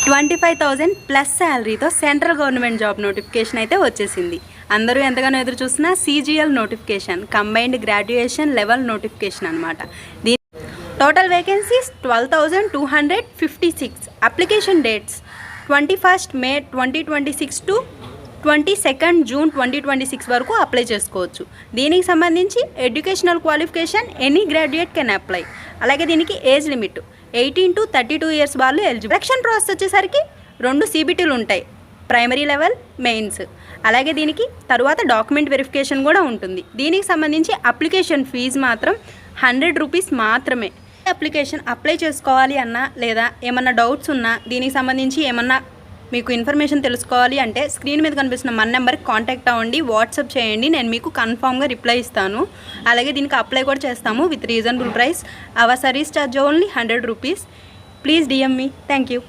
25,000 plus శాలరీతో central government job notification అయితే వచ్చేసింది. అందరూ ఎంతగానో ఎదురు చూస్తున్న CGL notification, combined graduation level notification అనమాట. దీని total vacancies 12,256. Application dates 21st May 2026 to 22nd June 2026 వరకు అప్లై చేసుకోవచ్చు. దీనికి సంబంధించి educational qualification any graduate can apply. అలాగే దీనికి ఏజ్ లిమిట్ 18 to 32 ఇయర్స్ వాళ్ళు ఎలిజిబుల్. సెలక్షన్ ప్రాసెస్ వచ్చేసరికి 2 CBTలు ఉంటాయి, ప్రైమరీ లెవెల్, మెయిన్స్. అలాగే దీనికి తరువాత డాక్యుమెంట్ వెరిఫికేషన్ కూడా ఉంటుంది. దీనికి సంబంధించి అప్లికేషన్ ఫీజు మాత్రం 100 రూపీస్ మాత్రమే. అప్లికేషన్ అప్లై చేసుకోవాలి అన్నా లేదా ఏమన్నా డౌట్స్ ఉన్నా, దీనికి సంబంధించి ఏమన్నా మీకు ఇన్ఫర్మేషన్ తెలుసుకోవాలి అంటే స్క్రీన్ మీద కనిపిస్తున్న మన నెంబర్కి కాంటాక్ట్ అవ్వండి, వాట్సాప్ చేయండి, నేను మీకు కన్ఫామ్గా రిప్లై ఇస్తాను. అలాగే దీనికి అప్లై కూడా చేస్తాము with reasonable price. Our service charge only 100 rupees. Please DM me. Thank you.